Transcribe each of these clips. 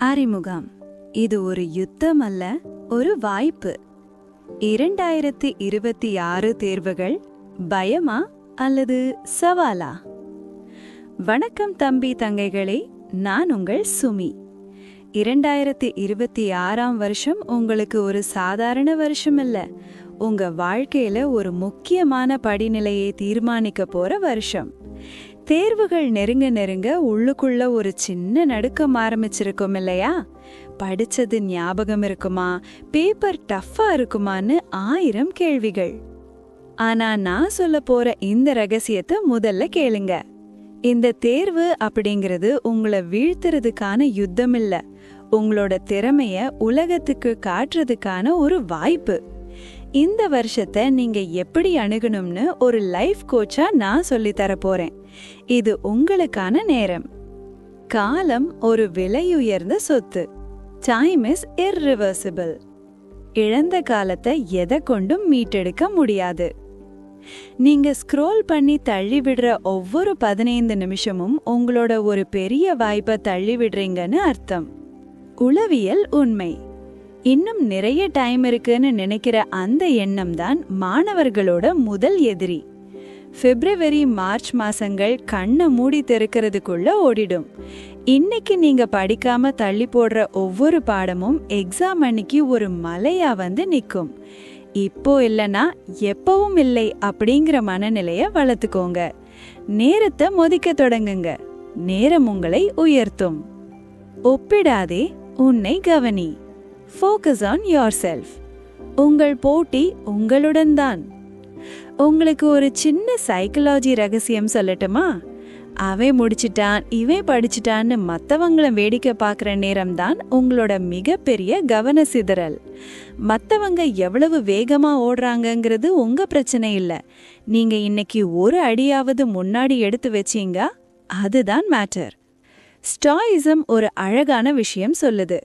அறிமுகம். இது ஒரு யுத்தம் அல்ல, ஒரு வாய்ப்பு. 2026 தேர்வுகள் பயமா அல்லது சவாலா? வணக்கம் தம்பி தங்கைகளே, நான் உங்கள் சுமி. 2026ஆம் வருஷம் உங்களுக்கு ஒரு சாதாரண வருஷம் இல்ல, உங்க வாழ்க்கையில ஒரு முக்கியமான படிநிலையை தீர்மானிக்க போற வருஷம். தேர்வுகள் நெருங்க நெருங்க உள்ளுக்குள்ள ஒரு சின்ன நடுக்கம் ஆரம்பிச்சிருக்கும் இல்லையா? படிச்சது ஞாபகம் இருக்குமா, பேப்பர் டஃப்பா இருக்குமான்னு 1000 கேள்விகள். ஆனா நான் சொல்ல போற இந்த ரகசியத்தை முதல்ல கேளுங்க. இந்த தேர்வு அப்படிங்கிறது உங்களை வீழ்த்துறதுக்கான யுத்தம் இல்ல, உங்களோட திறமைய உலகத்துக்கு காட்டுறதுக்கான ஒரு வாய்ப்பு. இந்த வருஷத்தை நீங்க எப்படி அணுகணும்னு ஒரு லைஃப் கோச்சா நான் சொல்லித்தர போறேன். இது உங்களுக்கான நேரம். காலம் ஒரு விலையுயர்ந்த சொத்து. Time is irreversible. இழந்த காலத்தை எதை கொண்டும் மீட்டெடுக்க முடியாது. நீங்க ஸ்க்ரோல் பண்ணி தள்ளி விடுற ஒவ்வொரு 15 நிமிஷமும் உங்களோட ஒரு பெரிய வாய்ப்பை தள்ளி விடுறீங்கன்னு அர்த்தம். உளவியல் உண்மை. இன்னும் நிறைய டைம் இருக்குன்னு நினைக்கிற அந்த எண்ணம் தான் மாணவர்களோட முதல் எதிரி. பிப்ரவரி மார்ச் மாசங்கள் கண்ணை மூடி திறக்கிறதுக்குள்ள ஓடிடும். இன்னைக்கு நீங்க படிக்காம தள்ளி போடுற ஒவ்வொரு பாடமும் எக்ஸாம் அன்னைக்கு ஒரு மலையா வந்து நிக்கும். இப்போ இல்லனா எப்பவும் இல்லை அப்படிங்கிற மனநிலைய வளர்த்துக்கோங்க. நேரத்தை மொதிக்க தொடங்குங்க. நேரம் உங்களை உயர்த்தும். ஒப்பிடாதே, உன்னை கவனி. Focus on yourself. உங்கள் போட்டி உங்களுடன் தான். உங்களுக்கு ஒரு சின்ன சைக்காலஜி ரகசியம் சொல்லட்டுமா? அவன் முடிச்சிட்டான், இவன் படிச்சிட்டான்னு மத்தவங்கள வேடிக்கை பார்க்குற நேரம் தான் உங்களோட மிகப்பெரிய கவன சிதறல். மத்தவங்க எவ்வளவு வேகமா ஓடுறாங்கங்கிறது உங்க பிரச்சனை இல்ல. நீங்க இன்னைக்கு ஒரு அடியாவது முன்னாடி எடுத்து வச்சீங்க, அதுதான் மேட்டர். ஸ்டாயிசம் ஒரு அழகான விஷயம் சொல்லுது.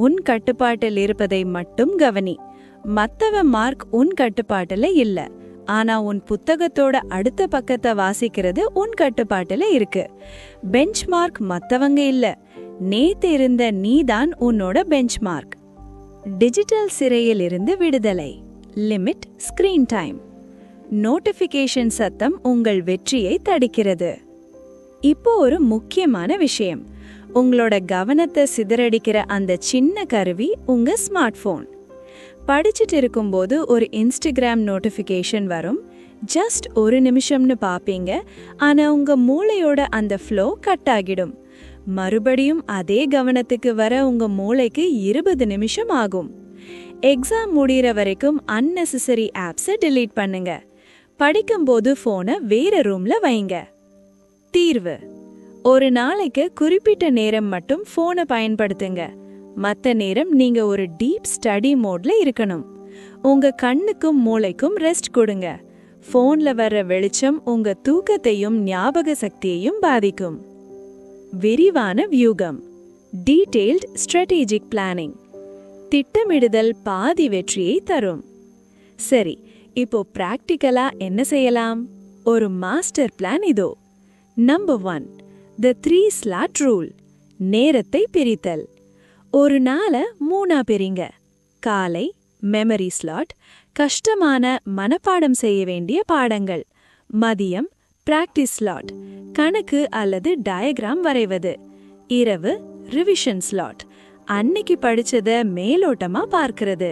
உன் கட்டுப்பாட்டில் இருப்பதை மட்டும் கவனி. மத்தவ மார்க் உன் கட்டுப்பாட்டுல இல்ல, ஆனா உன் புத்தகத்தோட அடுத்த பக்கத்தை வாசிக்கிறது உன் கட்டுப்பாட்டுல இருக்கு. பெஞ்ச் மார்க் மத்தவங்க இல்ல, நேத்து இருந்த நீதான் உன்னோட பெஞ்ச் மார்க். டிஜிட்டல் சிறையில் இருந்து விடுதலை. Limit screen time. நோட்டிபிகேஷன் சத்தம் உங்கள் வெற்றியை தடுக்கிறது. இப்போ ஒரு முக்கியமான விஷயம். உங்களோட கவனத்தை சிதறடிக்கிற அந்த சின்ன கருவி உங்க ஸ்மார்ட் போன். படிச்சுட்டு இருக்கும்போது ஒரு இன்ஸ்டாகிராம் நோட்டிஃபிகேஷன் வரும். ஜஸ்ட் ஒரு நிமிஷம்னு பாப்பீங்க, ஆனா உங்க மூளையோட அந்த ஃப்ளோ கட் ஆகிடும். மறுபடியும் அதே கவனத்துக்கு வர உங்க மூளைக்கு 20 நிமிஷம் ஆகும். எக்ஸாம் முடிகிற வரைக்கும் அன்னெசரி ஆப்ஸை டிலீட் பண்ணுங்க. படிக்கும்போது போனை வேற ரூம்ல வைங்க. தீர்வு: ஒரு நாளைக்கு குறிப்பிட்ட நேரம் மட்டும் போனை பயன்படுத்துங்க. மத்த நேரம் நீங்க ஒரு டீப் ஸ்டடி மோட்ல இருக்கணும். உங்க கண்ணுக்கும் மூளைக்கும் ரெஸ்ட் கொடுங்க. போன்ல வர்ற வெளிச்சம் உங்க தூக்கத்தையும் ஞாபக சக்தியையும் பாதிக்கும். விரிவான வியூகம். Detailed strategic planning. திட்டமிடுதல் பாதி வெற்றியை தரும். சரி, இப்போ பிராக்டிக்கலா என்ன செய்யலாம்? ஒரு மாஸ்டர் பிளான் இதோ. Number 1, The 3 slot rule. நேரத்தை பிரித்தல். ஒரு நாளை 3ஆ பிரிங்க. காலை மெமரி ஸ்லாட், கஷ்டமான மனப்பாடம் செய்ய வேண்டிய பாடங்கள். மதியம் பிராக்டிஸ் ஸ்லாட், கணக்கு அல்லது டயக்ராம் வரைவது. இரவு ரிவிஷன் ஸ்லாட், அன்னைக்கு படிச்சத மேலோட்டமா பார்க்கிறது.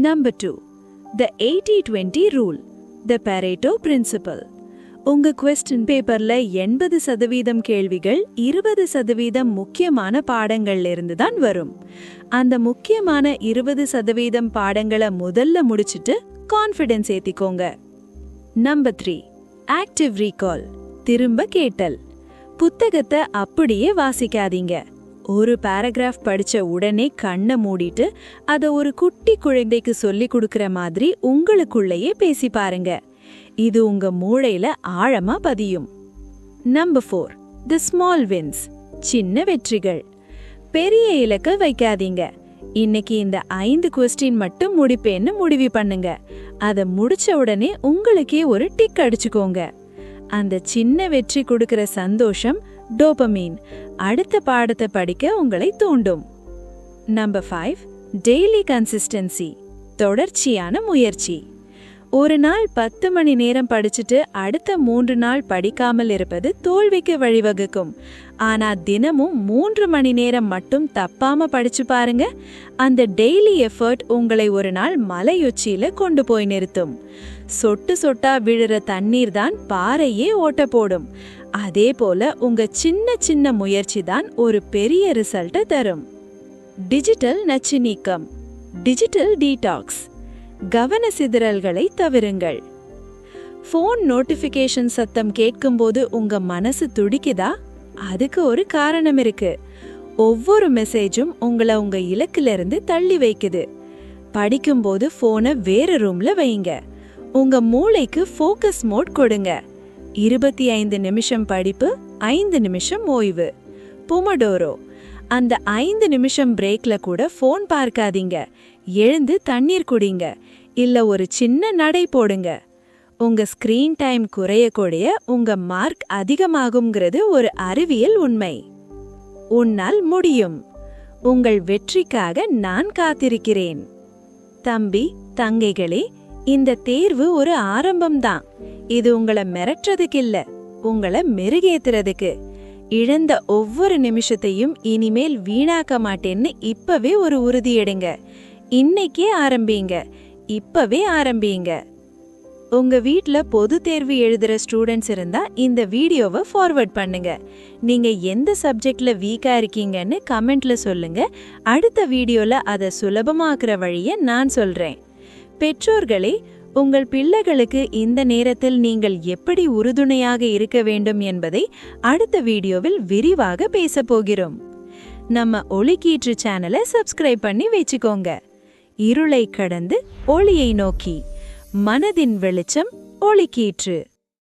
Number 2, The 80-20 rule. The Pareto principle. உங்க கொஸ்டின் பேப்பர்ல 80% கேள்விகள் 20% முக்கியமான பாடங்கள்ல இருந்து தான் வரும். அந்த முக்கியமான 20% பாடங்களை முதல்ல முடிச்சிட்டு கான்ஃபிடன்ஸ் ஏத்திக்கோங்க. Number 3, active recall. திரும்ப கேட்டல். புத்தகத்தை அப்படியே வாசிக்காதீங்க. ஒரு பாராகிராஃப் படிச்ச உடனே கண்ணை மூடிட்டு அதை ஒரு குட்டி குழந்தைக்கு சொல்லி கொடுக்கிற மாதிரி உங்களுக்குள்ளேயே பேசி பாருங்க. இது உங்க மூளையில ஆழமா பதியும். Number 4, The small wins. சின்ன வெற்றிகள். பெரிய இலக்க வைக்காதீங்க. இன்னைக்கு இந்த 5 கொஸ்டின் மட்டும் முடிப்பேன்னு முடிவு பண்ணுங்க. அதை முடிச்ச உடனே உங்களுக்கே ஒரு டிக் அடிச்சுக்கோங்க. அந்த சின்ன வெற்றி கொடுக்கிற சந்தோஷம் டோபமைன் அடுத்த பாடத்தை படிக்க உங்களை தூண்டும். நம்பர் 5 டெய்லி கன்சிஸ்டன்சி தொடர்ச்சியான முயற்சி. ஒரு நாள் 10 மணி நேரம் படிச்சுட்டு அடுத்த 3 நாள் படிக்காமல் இருப்பது தோல்விக்கு வழிவகுக்கும். ஆனா தினமும் 3 மணி நேரம் மட்டும் தப்பாம படிச்சு பாருங்க. அந்த டெய்லி எஃபர்ட் உங்களை ஒரு நாள் மலையுச்சியில கொண்டு போய் நிறுத்தும். சொட்டு சொட்டா விழுற தண்ணீர் தான் பாறையே ஓட்ட போடும். அதே போல உங்க சின்ன சின்ன முயற்சி தான் ஒரு பெரிய ரிசல்ட்டை தரும். டிஜிட்டல் நச்சு நீக்கம் டிஜிட்டல் டீடாக்ஸ். கவன சிதறல்களை தவிருங்கள். ஃபோன் நோட்டிஃபிகேஷன் சத்தம் கேட்கும்போது உங்க மனசு துடிக்குதா? அதுக்கு ஒரு காரணம் இருக்கு. ஒவ்வொரு மெசேஜும் உங்களை உங்க இலக்கிலிருந்து தள்ளி வைக்குது. படிக்கும்போது ஃபோனை வேற ரூம்ல வைங்க. உங்க மூளைக்கு ஃபோக்கஸ் மோட் கொடுங்க. 25 நிமிஷம் படிப்பு, 5 நிமிஷம் ஓய்வு. பொமடோரோ. அந்த 5 நிமிஷம் பிரேக்ல கூட ஃபோன் பார்க்காதீங்க. எழுந்து தண்ணீர் குடிங்க, இல்ல ஒரு சின்ன நடை போடுங்க. உங்க ஸ்கிரீன் டைம் குறைய குறைய உங்க மார்க் அதிகமாகும்ங்கிறது ஒரு அறிவியல் உண்மை. உன்னால் முடியும். உங்கள் வெற்றிக்காக நான் காத்திருக்கிறேன். தம்பி தங்கைகளே, இந்த தேர்வு ஒரு ஆரம்பம்தான். இது உங்களை மிரட்டுறதுக்கு இல்ல, உங்களை மெருகேத்துறதுக்கு. இழந்த ஒவ்வொரு நிமிஷத்தையும் இனிமேல் வீணாக்க மாட்டேன்னு இப்பவே ஒரு உறுதி எடுங்க. இன்னைக்கே ஆரம்பிங்க, இப்பவே ஆரம்பிங்க. உங்க வீட்ல பொது தேர்வு எழுதுற ஸ்டூடெண்ட்ஸ் இருந்தா இந்த வீடியோவை ஃபார்வர்ட் பண்ணுங்க. நீங்க எந்த சப்ஜெக்ட்ல வீக்கா இருக்கீங்கன்னு கமெண்ட்ல சொல்லுங்க. அடுத்த வீடியோல அதை சுலபமாக்குற வழிய நான் சொல்றேன். பெற்றோர்களே, உங்கள் பிள்ளைகளுக்கு இந்த நேரத்தில் நீங்கள் எப்படி உறுதுணையாக இருக்க வேண்டும் என்பதை அடுத்த வீடியோவில் விரிவாக பேசப் போகிறோம். நம்ம ஒளிக்கீற்று சேனலை சப்ஸ்கிரைப் பண்ணி வச்சுக்கோங்க. இருளை கடந்து ஒளியை நோக்கி, மனதின் வெளிச்சம் ஒளிக்கீற்று.